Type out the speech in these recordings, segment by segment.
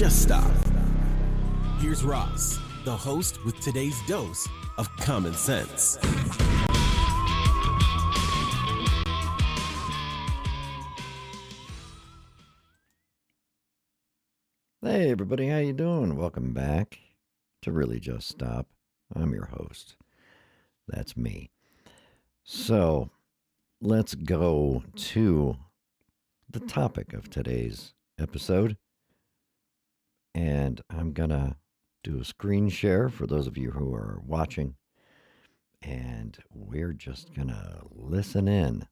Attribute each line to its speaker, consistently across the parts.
Speaker 1: just stop. Here's Ross, the host with today's dose of common sense.
Speaker 2: Hey everybody, how you doing? Welcome back to Really Just Stop. I'm your host. That's me. So let's go to the topic of today's episode. And I'm going to do a screen share for those of you who are watching. And we're just going to listen in.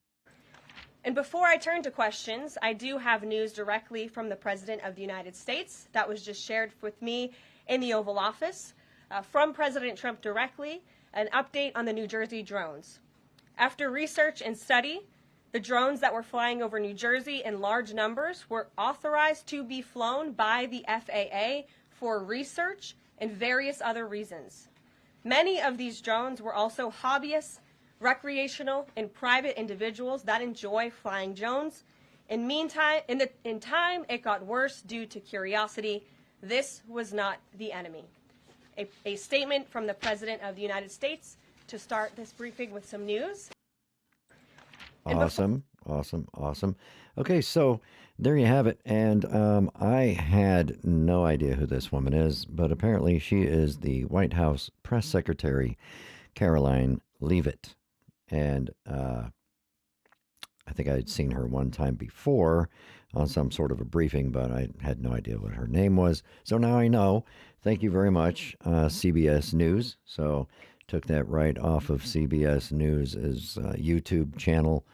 Speaker 3: And before I turn to questions, I do have news directly from the President of the United States that was just shared with me in the Oval Office. From President Trump directly, an update on the New Jersey drones. After research and study, the drones that were flying over New Jersey in large numbers were authorized to be flown by the FAA for research and various other reasons. Many of these drones were also hobbyists, recreational, and private individuals that enjoy flying drones. In time, it got worse due to curiosity. This was not the enemy. A statement from the President of the United States to start this briefing with some news.
Speaker 2: Awesome. Okay, so there you have it. And I had no idea who this woman is, but apparently she is the White House Press Secretary, Caroline Leavitt. And I think I had seen her one time before on some sort of a briefing, but I had no idea what her name was. So now I know. Thank you very much, CBS News. So took that right off of CBS News' YouTube channel.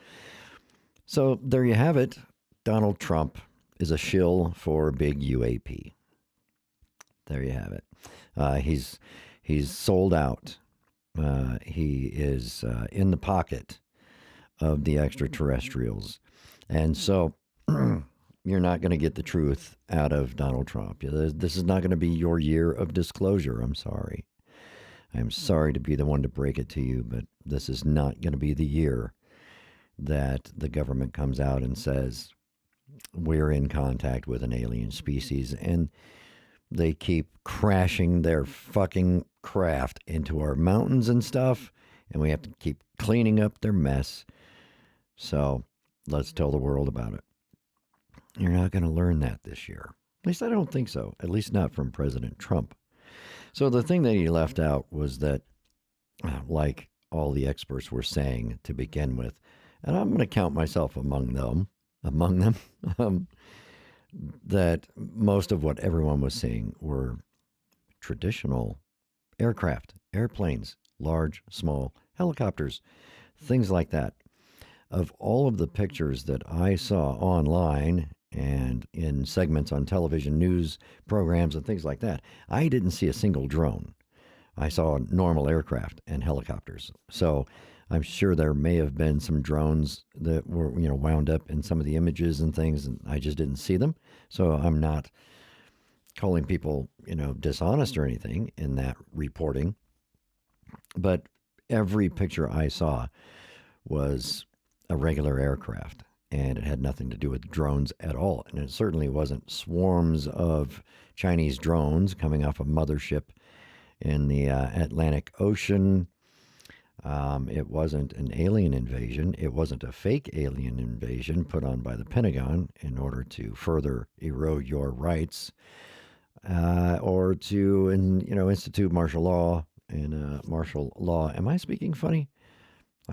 Speaker 2: So there you have it. Donald Trump is a shill for big UAP. There you have it. He's sold out. He is in the pocket of the extraterrestrials. And so you're not going to get the truth out of Donald Trump. This is not going to be your year of disclosure. I'm sorry. I'm sorry to be the one to break it to you, but this is not going to be the year that the government comes out and says, we're in contact with an alien species, and they keep crashing their fucking craft into our mountains and stuff, and we have to keep cleaning up their mess. So let's tell the world about it. You're not going to learn that this year. At least I don't think so. At least not from President Trump. So the thing that he left out was that, like all the experts were saying to begin with, and I'm going to count myself among them, that most of what everyone was seeing were traditional aircraft, airplanes, large, small, helicopters, things like that. Of all of the pictures that I saw online and in segments on television, news programs, and things like that, I didn't see a single drone. I saw normal aircraft and helicopters. So I'm sure there may have been some drones that were, wound up in some of the images and things, and I just didn't see them. So I'm not calling people, dishonest or anything in that reporting. But every picture I saw was a regular aircraft, and it had nothing to do with drones at all. And it certainly wasn't swarms of Chinese drones coming off a mothership in the Atlantic Ocean. It wasn't an alien invasion. It wasn't a fake alien invasion put on by the Pentagon in order to further erode your rights, or to, institute martial law and martial law. Am I speaking funny?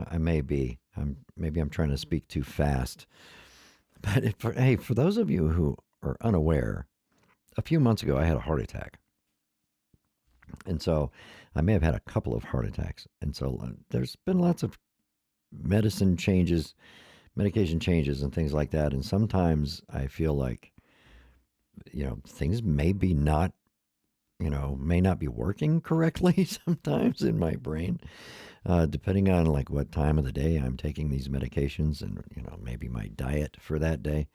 Speaker 2: I may be. Maybe I'm trying to speak too fast. But for those of you who are unaware, a few months ago I had a heart attack. And so I may have had a couple of heart attacks. And so there's been lots of medication changes, and things like that. And sometimes I feel like, things may not be working correctly sometimes in my brain, depending on like what time of the day I'm taking these medications and, maybe my diet for that day.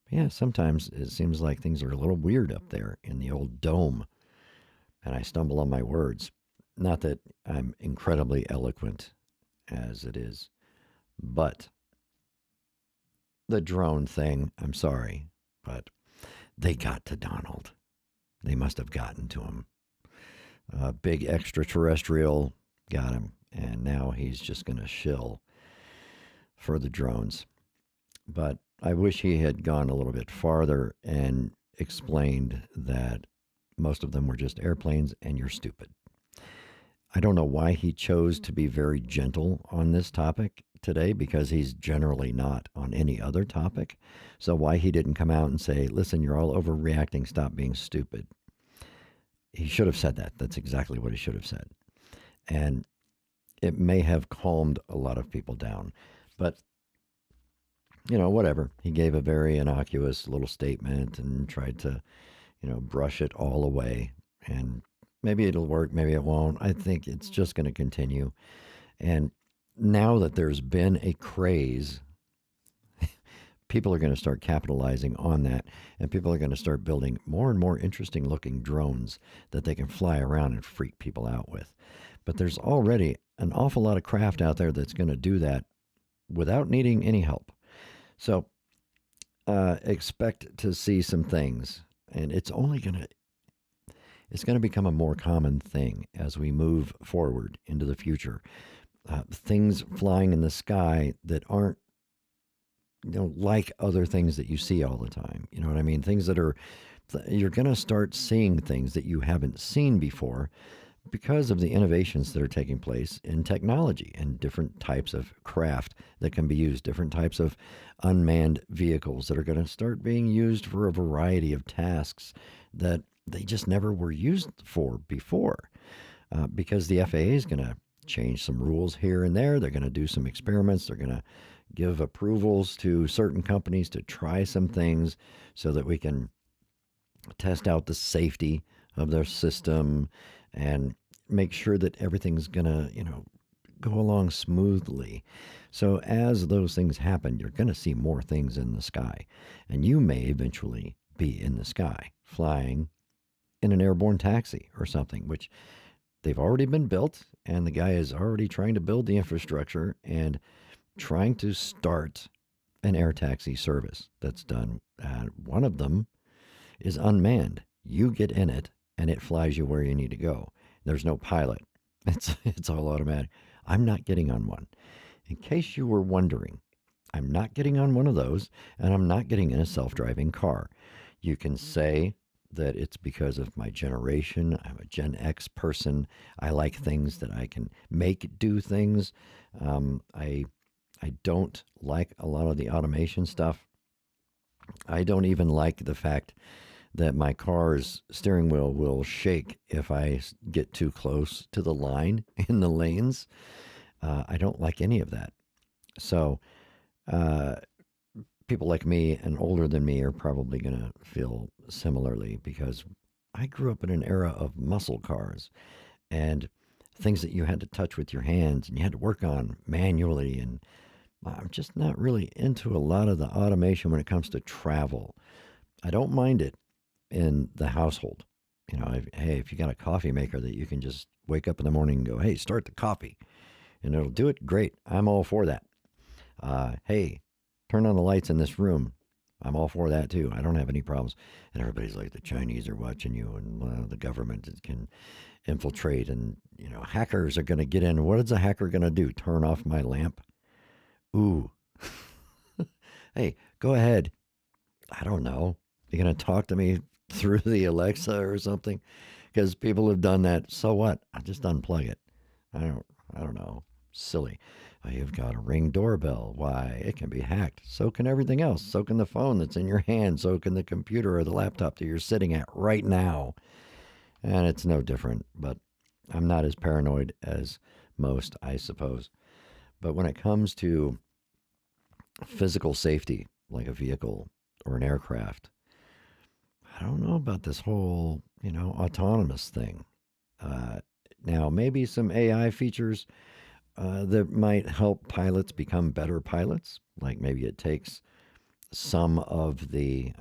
Speaker 2: But yeah, sometimes it seems like things are a little weird up there in the old dome. And I stumble on my words. Not that I'm incredibly eloquent as it is, but the drone thing, I'm sorry, but they got to Donald. They must have gotten to him. A big extraterrestrial got him, and now he's just going to shill for the drones. But I wish he had gone a little bit farther and explained that most of them were just airplanes and you're stupid. I don't know why he chose to be very gentle on this topic today, because he's generally not on any other topic. So why he didn't come out and say, listen, you're all overreacting, stop being stupid. He should have said that. That's exactly what he should have said. And it may have calmed a lot of people down. But, whatever. He gave a very innocuous little statement and tried to, brush it all away. And maybe it'll work, maybe it won't. I think it's just going to continue. And now that there's been a craze, people are going to start capitalizing on that, and people are going to start building more and more interesting looking drones that they can fly around and freak people out with. But there's already an awful lot of craft out there that's going to do that without needing any help. So expect to see some things, and it's going to become a more common thing as we move forward into the future. Things flying in the sky that aren't, like other things that you see all the time. You know what I mean? Things that you're going to start seeing things that you haven't seen before because of the innovations that are taking place in technology and different types of craft that can be used, different types of unmanned vehicles that are going to start being used for a variety of tasks that they just never were used for before, because the FAA is going to change some rules here and there. They're going to do some experiments. They're going to give approvals to certain companies to try some things so that we can test out the safety of their system and make sure that everything's going to, go along smoothly. So as those things happen, you're going to see more things in the sky, and you may eventually be in the sky flying in an airborne taxi or something, which they've already been built, and the guy is already trying to build the infrastructure and trying to start an air taxi service that's done. One of them is unmanned. You get in it, and it flies you where you need to go. There's no pilot. It's all automatic. I'm not getting on one. In case you were wondering, I'm not getting on one of those, and I'm not getting in a self-driving car. You can say that it's because of my generation. I'm a Gen X person. I like things that I can make do things. I don't like a lot of the automation stuff. I don't even like the fact that my car's steering wheel will shake if I get too close to the line in the lanes. I don't like any of that. So people like me and older than me are probably going to feel similarly, because I grew up in an era of muscle cars and things that you had to touch with your hands and you had to work on manually. And I'm just not really into a lot of the automation when it comes to travel. I don't mind it in the household. Hey, if you got a coffee maker that you can just wake up in the morning and go, hey, start the coffee, and it'll do it, great. I'm all for that. Hey, turn on the lights in this room. I'm all for that too. I don't have any problems. And everybody's like, the Chinese are watching you, and the government can infiltrate, and hackers are going to get in. What is a hacker going to do? Turn off my lamp? Ooh. Hey, go ahead. I don't know. You're going to talk to me through the Alexa or something? Because people have done that. So what? I just unplug it. I don't know. Silly. You've got a Ring doorbell. Why? It can be hacked. So can everything else. So can the phone that's in your hand. So can the computer or the laptop that you're sitting at right now. And it's no different. But I'm not as paranoid as most, I suppose. But when it comes to physical safety, like a vehicle or an aircraft, I don't know about this whole, autonomous thing. Now, maybe some AI features that might help pilots become better pilots. Like maybe it takes some of the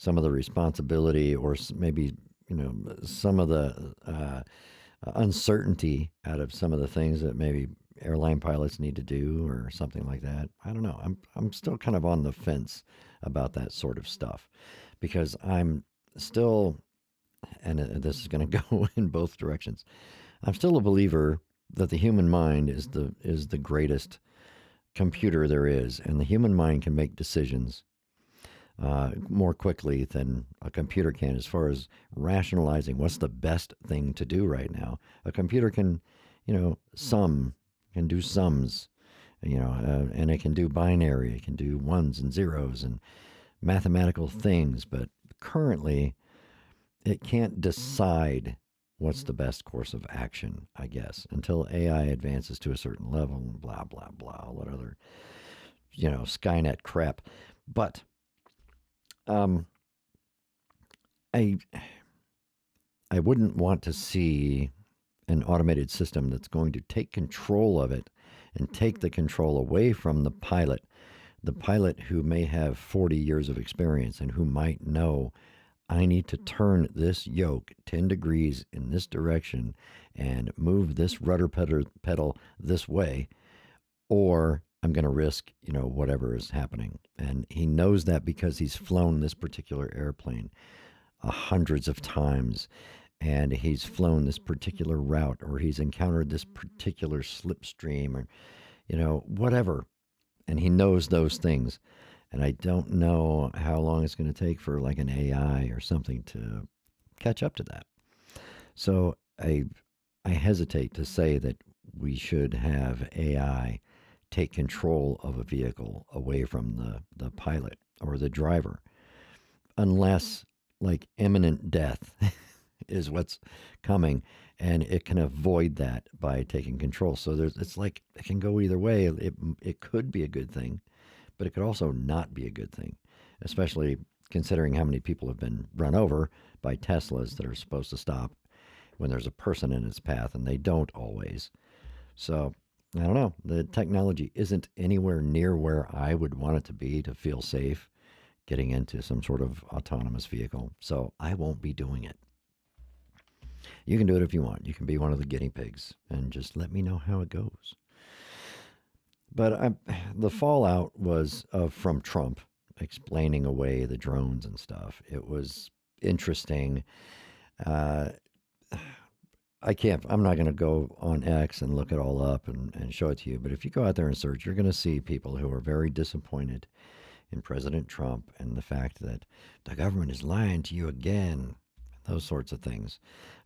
Speaker 2: responsibility, or maybe some of the uncertainty out of some of the things that maybe airline pilots need to do, or something like that. I don't know. I'm still kind of on the fence about that sort of stuff, because I'm still, and this is going to go in both directions. I'm still a believer that the human mind is the greatest computer there is, and the human mind can make decisions more quickly than a computer can as far as rationalizing what's the best thing to do right now. A computer can, can do sums, and it can do binary, it can do ones and zeros and mathematical things, but currently it can't decide what's the best course of action, I guess, until AI advances to a certain level and blah, blah, blah, all that other, Skynet crap. But um, I, I wouldn't want to see an automated system that's going to take control of it and take the control away from the pilot who may have 40 years of experience and who might know I need to turn this yoke 10 degrees in this direction and move this rudder pedal this way, or I'm going to risk, whatever is happening. And he knows that because he's flown this particular airplane hundreds of times, and he's flown this particular route, or he's encountered this particular slipstream, or, whatever. And he knows those things. And I don't know how long it's going to take for like an AI or something to catch up to that. So I hesitate to say that we should have AI take control of a vehicle away from the pilot or the driver, unless like imminent death is what's coming, and it can avoid that by taking control. So it's like it can go either way. It could be a good thing, but it could also not be a good thing, especially considering how many people have been run over by Teslas that are supposed to stop when there's a person in its path, and they don't always. So I don't know. The technology isn't anywhere near where I would want it to be to feel safe getting into some sort of autonomous vehicle. So I won't be doing it. You can do it if you want. You can be one of the guinea pigs and just let me know how it goes. But the fallout was from Trump explaining away the drones and stuff. It was interesting. Uh, I'm not going to go on X and look it all up and show it to you. But if you go out there and search, you're going to see people who are very disappointed in President Trump and the fact that the government is lying to you again, those sorts of things.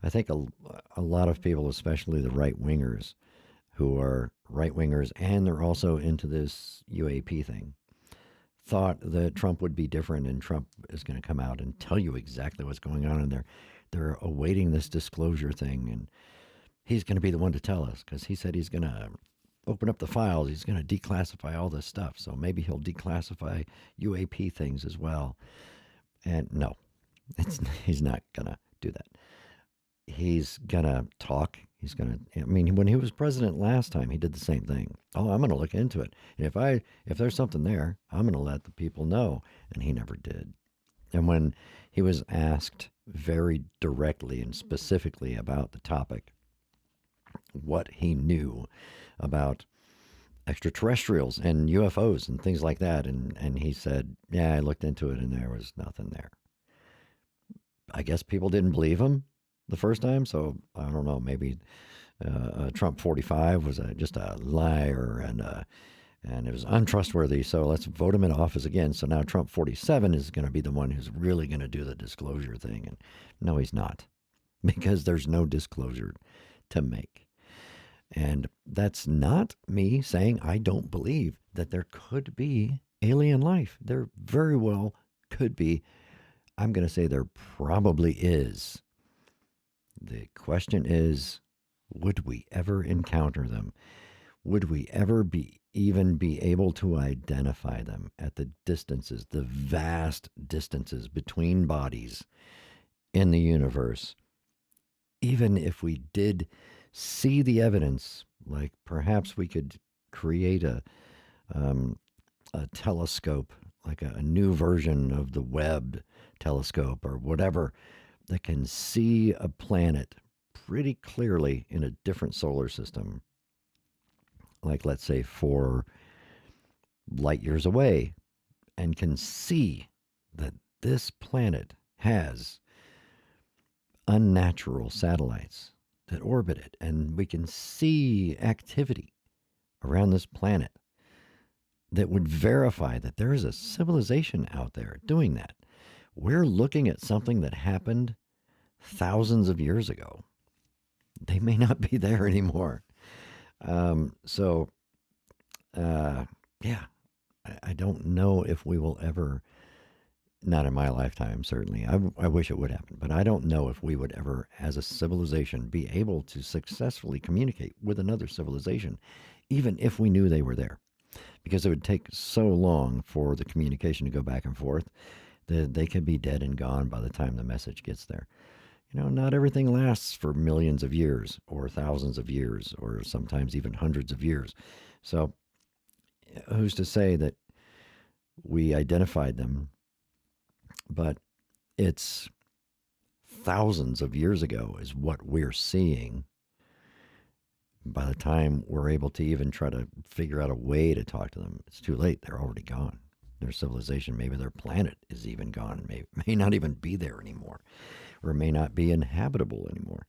Speaker 2: I think a lot of people, especially the right wingers, who are right wingers and they're also into this UAP thing, thought that Trump would be different and Trump is going to come out and tell you exactly what's going on. And they're awaiting this disclosure thing. And he's going to be the one to tell us because he said he's going to open up the files. He's going to declassify all this stuff. So maybe he'll declassify UAP things as well. And no, he's not going to do that. He's going to talk. He's going to, when he was president last time, he did the same thing. Oh, I'm going to look into it. And if there's something there, I'm going to let the people know. And he never did. And when he was asked very directly and specifically about the topic, what he knew about extraterrestrials and UFOs and things like that, and he said, yeah, I looked into it and there was nothing there. I guess people didn't believe him the first time, so I don't know, maybe Trump 45 was just a liar and it was untrustworthy, so let's vote him in office again. So now Trump 47 is going to be the one who's really going to do the disclosure thing. And no, he's not, because there's no disclosure to make. And that's not me saying I don't believe that there could be alien life. There very well could be. I'm going to say there probably is. The question is, would we ever encounter them? Would we ever even be able to identify them at the distances, the vast distances between bodies in the universe? Even if we did see the evidence, like perhaps we could create a telescope, like a new version of the Webb telescope or whatever, that can see a planet pretty clearly in a different solar system, like let's say 4 light years away, and can see that this planet has unnatural satellites that orbit it, and we can see activity around this planet that would verify that there is a civilization out there doing that. We're looking at something that happened thousands of years ago. They may not be there anymore. So, yeah, I don't know if we will ever, not in my lifetime, certainly. I wish it would happen, but I don't know if we would ever, as a civilization, be able to successfully communicate with another civilization, even if we knew they were there. Because it would take so long for the communication to go back and forth that they could be dead and gone by the time the message gets there. Not everything lasts for millions of years or thousands of years or sometimes even hundreds of years. So who's to say that we identified them, but it's thousands of years ago is what we're seeing. By the time we're able to even try to figure out a way to talk to them, it's too late. They're already gone. Their civilization, maybe their planet is even gone, may not even be there anymore, or may not be inhabitable anymore.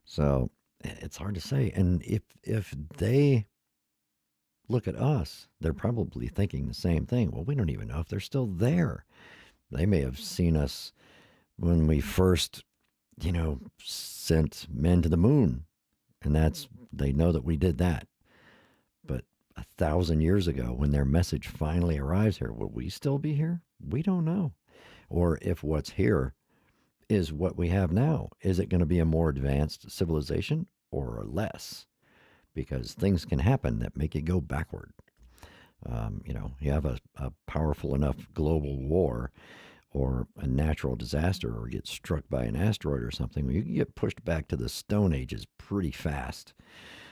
Speaker 2: So it's hard to say. And if they look at us, they're probably thinking the same thing. Well, we don't even know if they're still there. They may have seen us when we first, sent men to the moon, and they know that we did that. But 1,000 years ago, when their message finally arrives here, will we still be here? We don't know. Or if what's here is what we have now, is it going to be a more advanced civilization or less? Because things can happen that make you go backward. You have a powerful enough global war or a natural disaster or get struck by an asteroid or something, you can get pushed back to the Stone Ages pretty fast.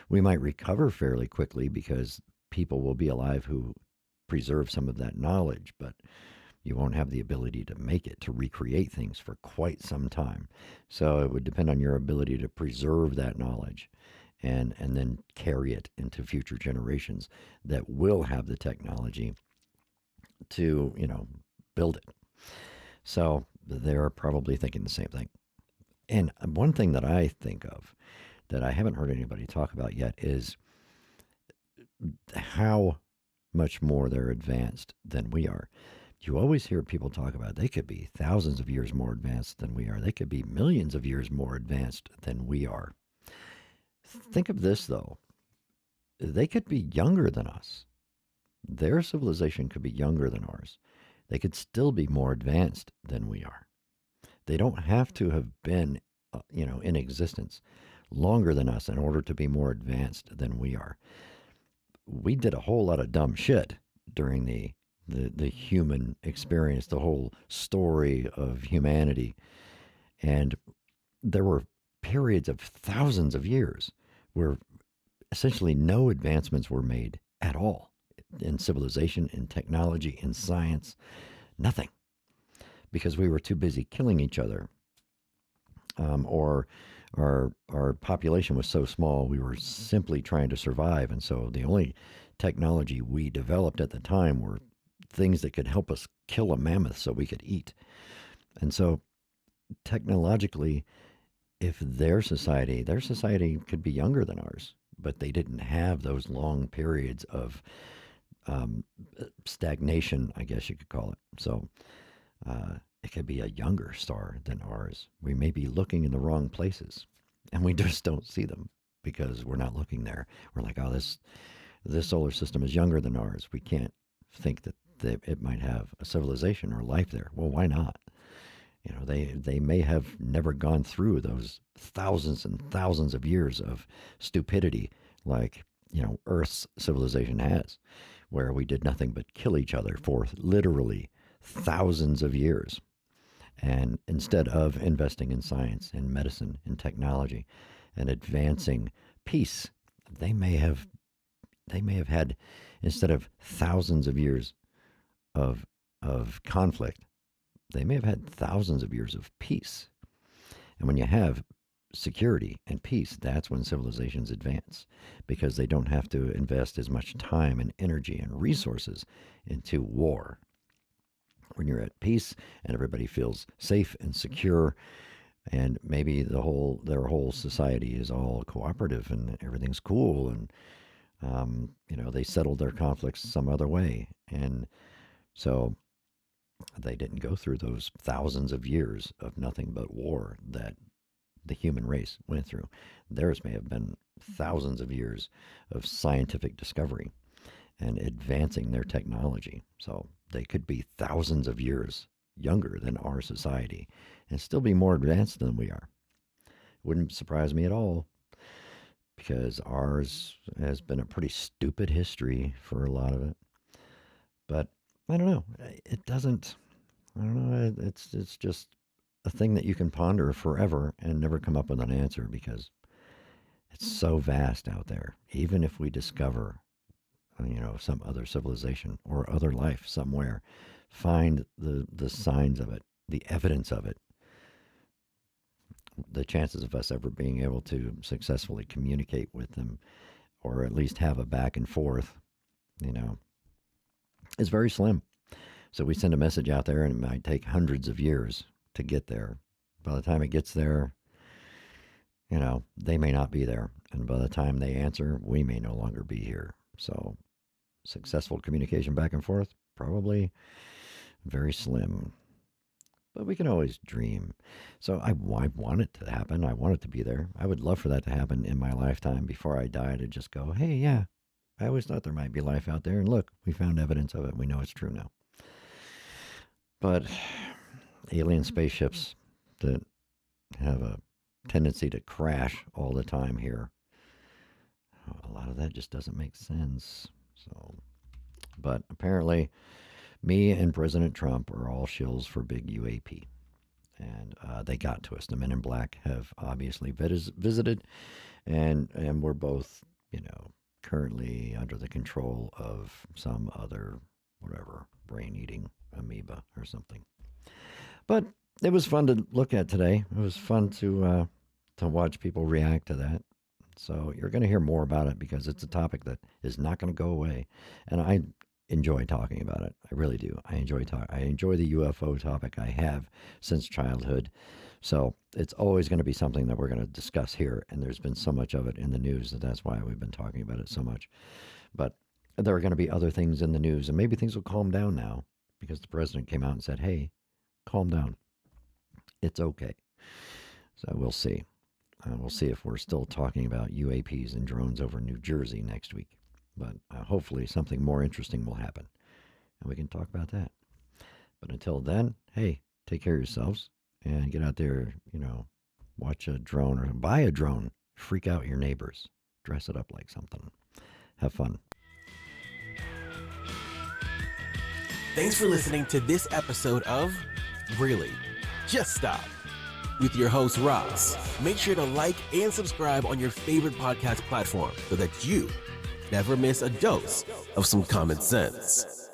Speaker 2: We might recover fairly quickly because people will be alive who preserve some of that knowledge, but you won't have the ability to make it, to recreate things for quite some time. So it would depend on your ability to preserve that knowledge and then carry it into future generations that will have the technology to, build it. So they're probably thinking the same thing. And one thing that I think of that I haven't heard anybody talk about yet is how much more they're advanced than we are. You always hear people talk about they could be thousands of years more advanced than we are. They could be millions of years more advanced than we are. Think of this, though. They could be younger than us. Their civilization could be younger than ours. They could still be more advanced than we are. They don't have to have been, in existence longer than us in order to be more advanced than we are. We did a whole lot of dumb shit during the human experience, the whole story of humanity. And there were periods of thousands of years where essentially no advancements were made at all in civilization, in technology, in science, nothing, because we were too busy killing each other, or our population was so small we were simply trying to survive, and so the only technology we developed at the time were things that could help us kill a mammoth so we could eat. And so technologically, if their society could be younger than ours, but they didn't have those long periods of stagnation, I guess you could call it. So it could be a younger star than ours. We may be looking in the wrong places, and we just don't see them because we're not looking there. We're like, oh, this solar system is younger than ours. We can't think that it might have a civilization or life there. Well, why not? They may have never gone through those thousands and thousands of years of stupidity like, Earth's civilization has, where we did nothing but kill each other for literally thousands of years. And instead of investing in science, in medicine, in technology, and advancing peace, they may have had, instead of thousands of years of conflict, they may have had thousands of years of peace. And when you have security and peace, that's when civilizations advance, because they don't have to invest as much time and energy and resources into war. when you're at peace and everybody feels safe and secure, and maybe their whole society is all cooperative and everything's cool, and they settled their conflicts some other way, and so they didn't go through those thousands of years of nothing but war that the human race went through. Theirs may have been thousands of years of scientific discovery and advancing their technology. So they could be thousands of years younger than our society and still be more advanced than we are. Wouldn't surprise me at all, because ours has been a pretty stupid history for a lot of it. But I don't know. It doesn't. I don't know. It's just a thing that you can ponder forever and never come up with an answer, because it's so vast out there. Even if we discover, some other civilization or other life somewhere, find the signs of it, the evidence of it, the chances of us ever being able to successfully communicate with them, or at least have a back and forth, is very slim. So we send a message out there, and it might take hundreds of years to get there. By the time it gets there, they may not be there. And by the time they answer, we may no longer be here. So successful communication back and forth, probably very slim. But we can always dream. So I want it to happen. I want it to be there. I would love for that to happen in my lifetime before I die, to just go, hey, yeah, I always thought there might be life out there. And look, we found evidence of it. We know it's true now. But alien spaceships that have a tendency to crash all the time here, a lot of that just doesn't make sense. So, but apparently, me and President Trump are all shills for big UAP. And they got to us. The Men in Black have obviously visited, and we're both, currently under the control of some other, whatever, brain-eating amoeba or something. But it was fun to look at today. It was fun to watch people react to that. So you're going to hear more about it, because it's a topic that is not going to go away. And I enjoy talking about it. I really do. I enjoy the UFO topic. I have since childhood. So it's always going to be something that we're going to discuss here. And there's been so much of it in the news that's why we've been talking about it so much. But there are going to be other things in the news, and maybe things will calm down now, because the president came out and said, hey, calm down. It's okay. So we'll see. We'll see if we're still talking about UAPs and drones over New Jersey next week. But hopefully something more interesting will happen, and we can talk about that. But until then, hey, take care of yourselves and get out there, watch a drone or buy a drone. Freak out your neighbors. Dress it up like something. Have fun.
Speaker 1: Thanks for listening to this episode of Really? Just Stop with your host, Ross. Make sure to like and subscribe on your favorite podcast platform so that you never miss a dose of some common sense.